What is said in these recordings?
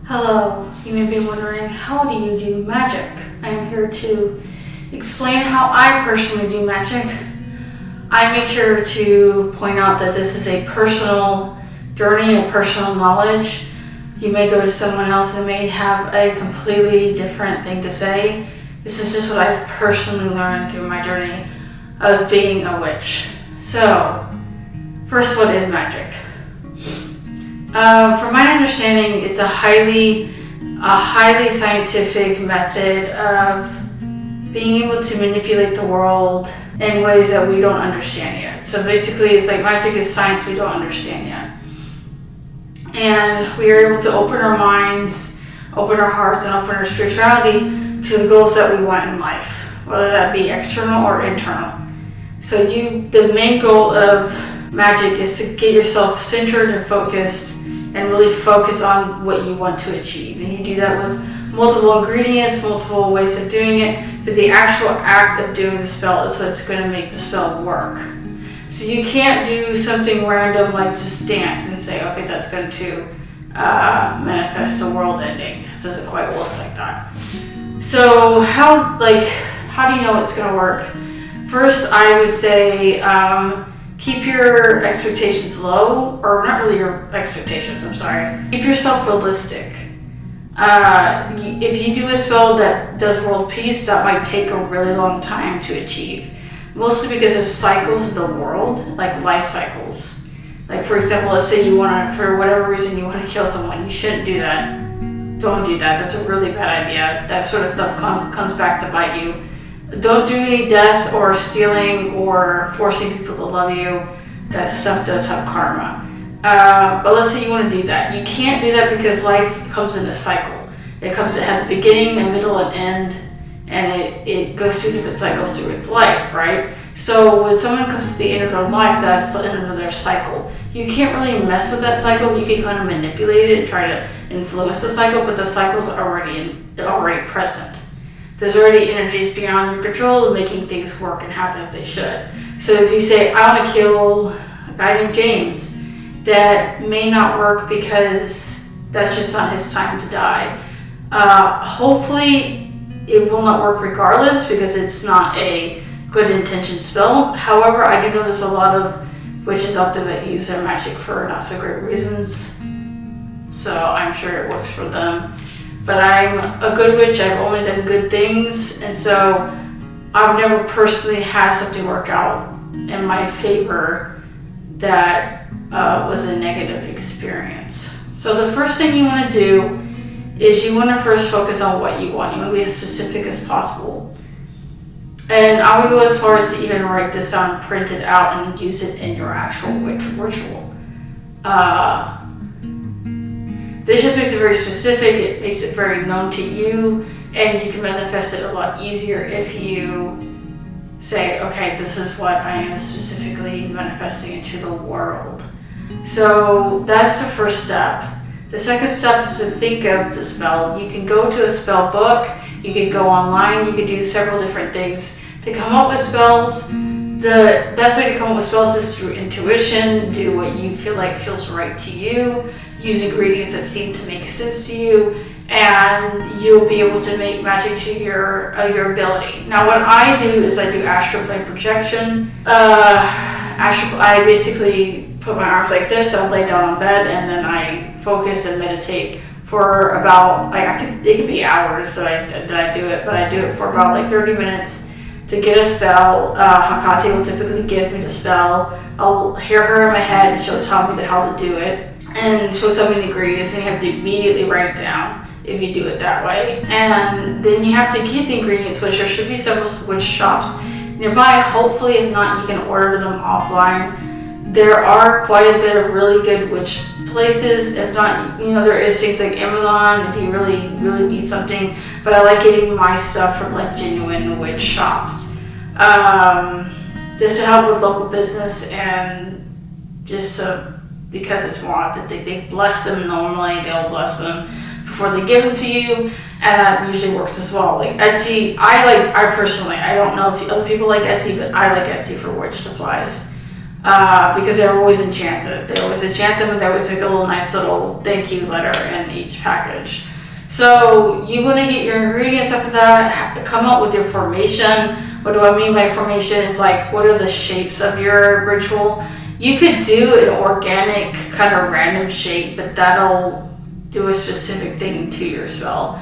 Hello, you may be wondering, how do you do magic? I'm here to explain how I personally do magic. I make sure to point out that this is a personal journey, a personal knowledge. You may go to someone else and may have a completely different thing to say. This is just what I've personally learned through my journey of being a witch. So, first, what is magic? From my understanding, it's a highly scientific method of being able to manipulate the world in ways that we don't understand yet. So basically, it's like magic is science we don't understand yet. And we are able to open our minds, open our hearts, and open our spirituality to the goals that we want in life, whether that be external or internal. So the main goal of magic is to get yourself centered and focused and really focus on what you want to achieve. And you do that with multiple ingredients, multiple ways of doing it, but the actual act of doing the spell is what's going to make the spell work. So you can't do something random like just dance and say, okay, that's going to manifest the world ending. It doesn't quite work like that. So how do you know it's going to work? First, I would say keep your expectations low, or not really your expectations, I'm sorry. Keep yourself realistic. If you do a spell that does world peace, that might take a really long time to achieve. Mostly because there's cycles of the world, like life cycles. Like for example, let's say for whatever reason you want to kill someone, you shouldn't do that. Don't do that, that's a really bad idea. That sort of stuff comes back to bite you. Don't do any death or stealing or forcing people to love you. That stuff does have karma. But let's say you want to do that. You can't do that because life comes in a cycle. It has a beginning, a middle, and end, and it goes through different cycles through its life, right? So when someone comes to the end of their life, that's the end of their cycle. You can't really mess with that cycle. You can kind of manipulate it and try to influence the cycle, but the cycle's already present. There's already energies beyond your control of making things work and happen as they should. So if you say, I want to kill a guy named James, that may not work because that's just not his time to die. Hopefully it will not work regardless because it's not a good intention spell. However, I do know there's a lot of witches out there that use their magic for not so great reasons. So I'm sure it works for them. But I'm a good witch, I've only done good things, and so I've never personally had something work out in my favor that was a negative experience. So the first thing you want to do is you want to first focus on what you want. You want to be as specific as possible. And I would go as far as to even write this down, print it out, and use it in your actual witch ritual. This just makes it very specific, it makes it very known to you, and you can manifest it a lot easier if you say, okay, this is what I am specifically manifesting into the world. So that's the first step. The second step is to think of the spell. You can go to a spell book, you can go online, you can do several different things to come up with spells. The best way to come up with spells is through intuition. Do what you feel like feels right to you. Use ingredients that seem to make sense to you, and you'll be able to make magic to your ability. Now, what I do is I do astral plane projection. I basically put my arms like this. I'll lay down on bed, and then I focus and meditate for about it could be hours that I do it, but I do it for about 30 minutes to get a spell. Hecate will typically give me the spell. I'll hear her in my head, and she'll tell me how to do it. And she'll tell me the ingredients, and you have to immediately write it down if you do it that way. And then you have to get the ingredients, which there should be several witch shops nearby. Hopefully, if not, you can order them offline. There are quite a bit of really good witch places. If not, there is things like Amazon if you really, really need something. But I like getting my stuff from genuine witch shops. Just to help with local business and just because it's more authentic. They bless them normally, they'll bless them before they give them to you, and that usually works as well. Etsy, I personally, I don't know if other people like Etsy, but I like Etsy for witch supplies. because they're always enchanted. They always enchant them, and they always make a little nice little thank you letter in each package. So you want to get your ingredients after that, come up with your formation. What do I mean by formation? It's like, what are the shapes of your ritual? You could do an organic kind of random shape, but that'll do a specific thing to your spell.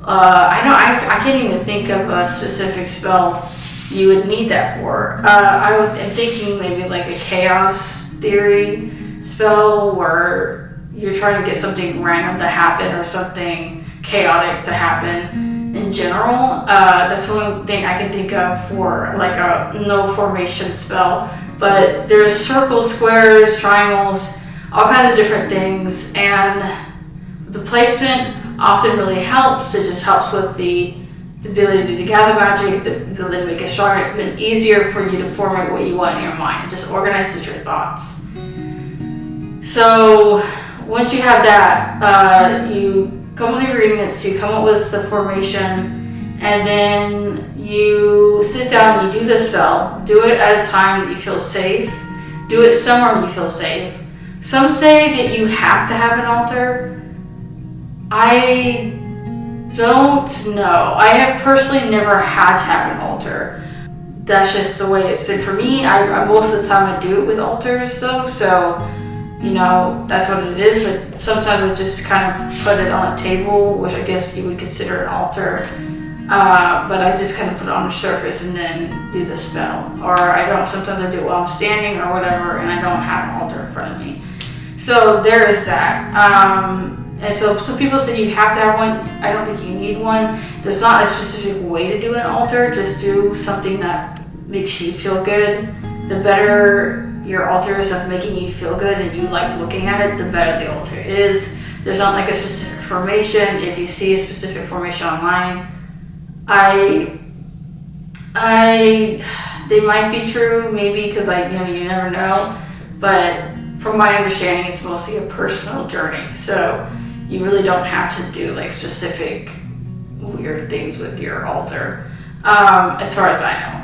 I can't even think of a specific spell you would need that for. I'm thinking maybe like a chaos theory spell where you're trying to get something random to happen or something chaotic to happen in general. That's the only thing I can think of for like a no formation spell. But there's circles, squares, triangles, all kinds of different things, and the placement often really helps. It just helps with the ability to gather magic, the ability to make it stronger, and easier for you to formulate what you want in your mind. It just organizes your thoughts. So once you have that, you come with the ingredients, you come up with the formation, and then you sit down, you do the spell. Do it at a time that you feel safe. Do it somewhere you feel safe. Some say that you have to have an altar. I don't know. I have personally never had to have an altar. That's just the way it's been for me. I most of the time I do it with altars though, so that's what it is. But sometimes I just kind of put it on a table, which I guess you would consider an altar. But I just kind of put it on the surface and then do the spell. Or sometimes I do it while I'm standing or whatever, and I don't have an altar in front of me. So there is that. And so people say you have to have one. I don't think you need one. There's not a specific way to do an altar. Just do something that makes you feel good. The better your altar is of making you feel good and you like looking at it, the better the altar is. There's not like a specific formation. If you see a specific formation online, they might be true, maybe, because you never know. But from my understanding, it's mostly a personal journey. So you really don't have to do like specific weird things with your altar, as far as I know.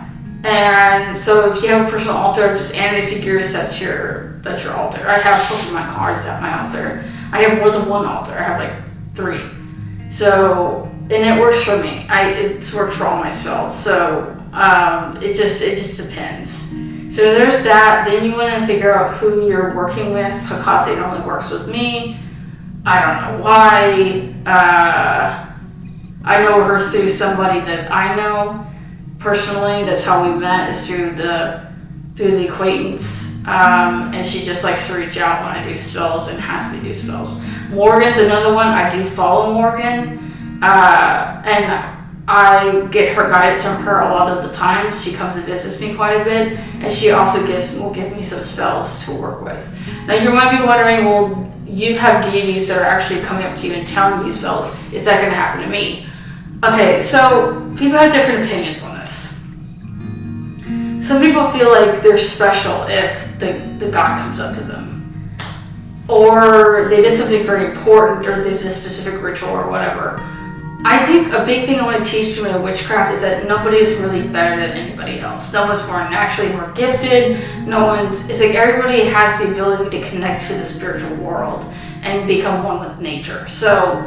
And so if you have a personal altar, just anime figures, that's your altar. I have Pokemon cards at my altar. I have more than one altar. I have like 3. So, and it works for me. It's worked for all my spells. So it just depends. So there's that. Then you want to figure out who you're working with. Hecate normally works with me. I don't know why. I know her through somebody that I know personally. That's how we met, is through the acquaintance. And she just likes to reach out when I do spells and has me do spells. Morgan's another one. I do follow Morgan. And I get her guidance from her a lot of the time. She comes and visits me quite a bit, and she also will give me some spells to work with. Now you might be wondering, well, you have deities that are actually coming up to you and telling you spells. Is that going to happen to me? Okay, so people have different opinions on this. Some people feel like they're special if the god comes up to them, or they did something very important, or they did a specific ritual or whatever. I think a big thing I want to teach you in witchcraft is that nobody is really better than anybody else. No one's more naturally more gifted. It's like everybody has the ability to connect to the spiritual world and become one with nature. So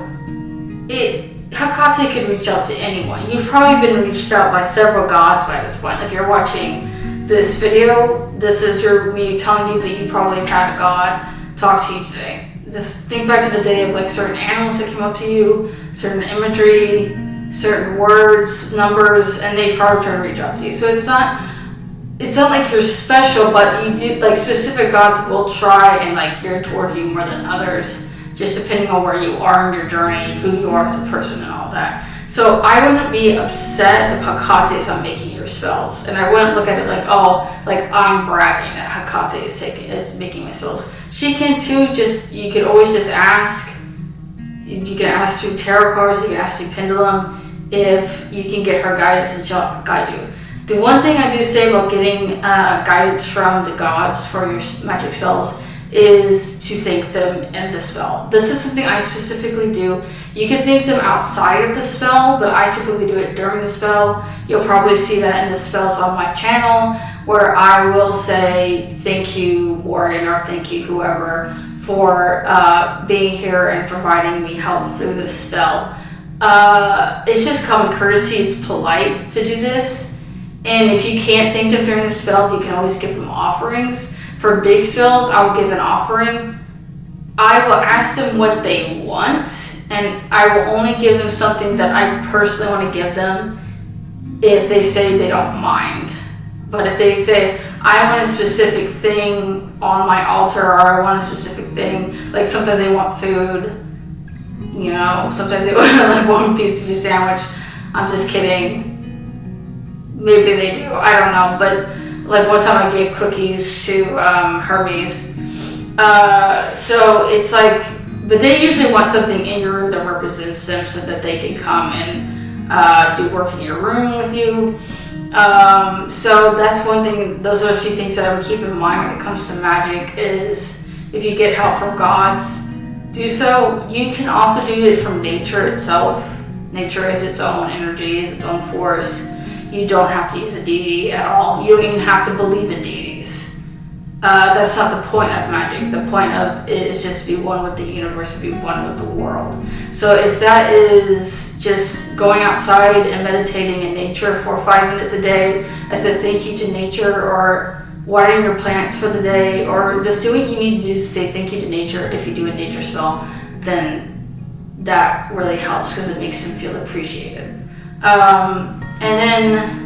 Hecate could reach out to anyone. You've probably been reached out by several gods by this point. If you're watching this video, this is me telling you that you probably had a god talk to you today. Just think back to the day of like certain animals that came up to you, certain imagery, certain words, numbers, and they've probably tried to reach out to you. So it's not like you're special, but you do, like, specific gods will try and like gear towards you more than others, just depending on where you are in your journey, who you are as a person, and all that. So I wouldn't be upset if Hecate is not making your spells, and I wouldn't look at it like, oh, like I'm bragging that Hecate is making my spells. She can too. You can always just ask. You can ask through tarot cards. You can ask through Pendulum if you can get her guidance, and she'll guide you. The one thing I do say about getting guidance from the gods for your magic spells is to thank them in the spell. This is something I specifically do. You can thank them outside of the spell, but I typically do it during the spell. You'll probably see that in the spells on my channel where I will say thank you, Warren, or thank you, whoever, for being here and providing me help through this spell. It's just common courtesy. It's polite to do this. And if you can't thank them during the spell, you can always give them offerings. For big spells, I will give an offering. I will ask them what they want, and I will only give them something that I personally want to give them if they say they don't mind. But if they say, I want a specific thing on my altar, or I want a specific thing, like sometimes they want food, sometimes they want like one piece of your sandwich. I'm just kidding. Maybe they do, I don't know. But like one time I gave cookies to Hermes. So it's like, but they usually want something in your room that represents them so that they can come and do work in your room with you. So that's one thing. Those are a few things that I would keep in mind when it comes to magic is if you get help from gods, do so. You can also do it from nature itself. Nature is its own energy, is its own force. You don't have to use a deity at all. You don't even have to believe in deities. That's not the point of magic. The point of it is just to be one with the universe, to be one with the world. So if that is just going outside and meditating in nature for 5 minutes a day as a thank you to nature, or watering your plants for the day, or just do what you need to do to say thank you to nature, if you do a nature spell, then that really helps because it makes them feel appreciated. And then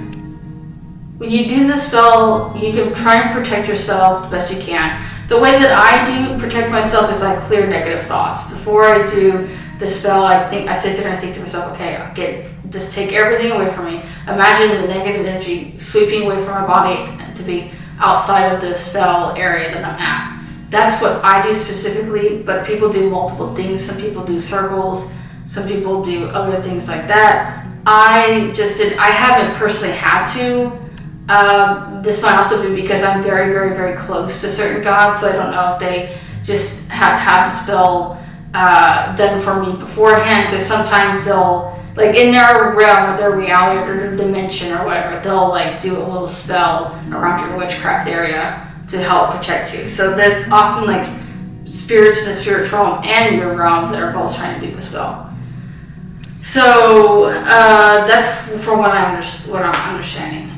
when you do the spell, you can try and protect yourself the best you can. The way that I do protect myself is I clear negative thoughts. Before I do the spell, I sit there and I think to myself, okay, just take everything away from me. Imagine the negative energy sweeping away from my body to be outside of the spell area that I'm at. That's what I do specifically, but people do multiple things. Some people do circles, some people do other things like that. I haven't personally had to. This might also be because I'm very, very, very close to certain gods, so I don't know if they just have the spell done for me beforehand, because sometimes they'll, like in their realm, or their reality, or their dimension, or whatever, they'll like do a little spell around your witchcraft area to help protect you. So that's often like spirits in the spirit realm and your realm that are both trying to do the spell. So that's for what I'm understanding.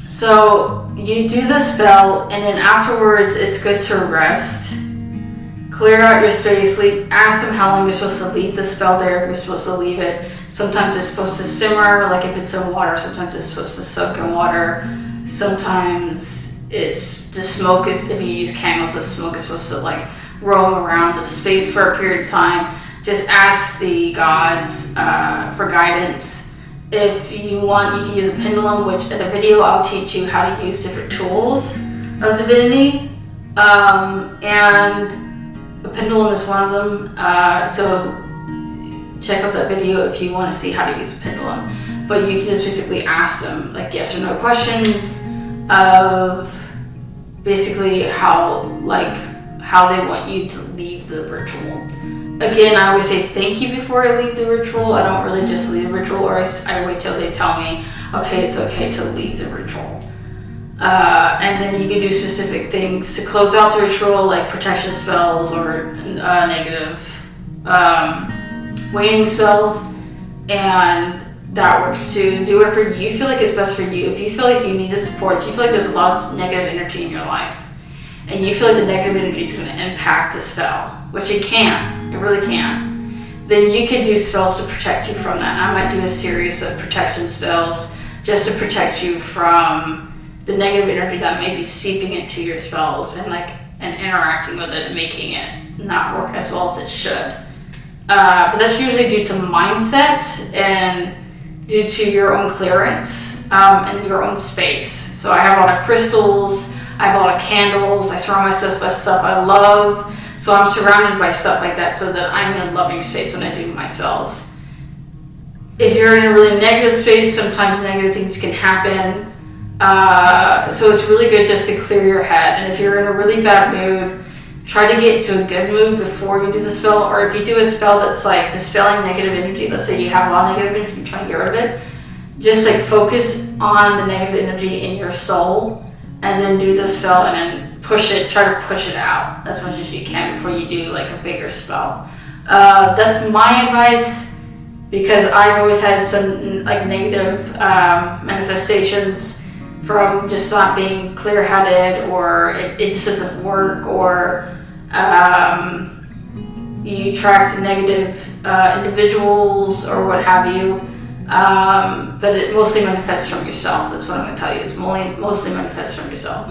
So you do the spell, and then afterwards it's good to rest. Clear out your space, ask them how long you're supposed to leave the spell there, if you're supposed to leave it. Sometimes it's supposed to simmer, like if it's in water. Sometimes it's supposed to soak in water. Sometimes it's the smoke is, if you use candles, the smoke is supposed to like roam around the space for a period of time. Just ask the gods for guidance. If you want, you can use a pendulum, which in the video I'll teach you how to use different tools of divinity. And a pendulum is one of them. So check out that video if you want to see how to use a pendulum. But you can just basically ask them like yes or no questions of basically how they want you to leave the ritual. Again, I always say thank you before I leave the ritual. I don't really just leave the ritual, or I wait till they tell me, okay, it's okay to leave the ritual. And then you can do specific things to close out the ritual, like protection spells or negative waning spells, and that works too. Do whatever you feel like is best for you. If you feel like you need the support, if you feel like there's a lot of negative energy in your life, and you feel like the negative energy is going to impact the spell, which it can, it really can, then you can do spells to protect you from that. And I might do a series of protection spells just to protect you from the negative energy that may be seeping into your spells and interacting with it and making it not work as well as it should. But that's usually due to mindset and due to your own clearance and your own space. So I have a lot of crystals, I have a lot of candles, I surround myself by stuff I love, so I'm surrounded by stuff like that so that I'm in a loving space when I do my spells. If you're in a really negative space, sometimes negative things can happen, so it's really good just to clear your head. And if you're in a really bad mood, try to get to a good mood before you do the spell, or if you do a spell that's like dispelling negative energy, let's say you have a lot of negative energy, you're trying to get rid of it, just like focus on the negative energy in your soul, and then do the spell, and then try to push it out as much as you can before you do like a bigger spell. That's my advice, because I've always had some like negative manifestations from just not being clear-headed, or it just doesn't work, or you attract negative individuals or what have you. But it mostly manifests from yourself. That's what I'm going to tell you. It's mostly manifests from yourself.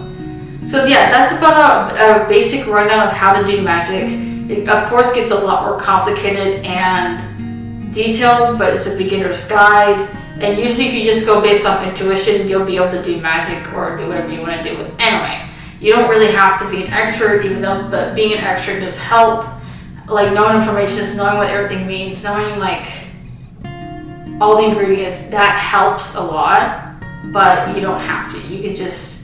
So yeah, that's about a basic rundown of how to do magic. It, of course, gets a lot more complicated and detailed, but it's a beginner's guide. And usually if you just go based off intuition, you'll be able to do magic or do whatever you want to do with. Anyway, you don't really have to be an expert, but being an expert does help. Like, knowing information is knowing what everything means, knowing like all the ingredients, that helps a lot, but you don't have to. You can just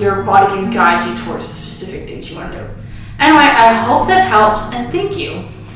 your body can guide you towards specific things you want to do. Anyway, I hope that helps, and thank you.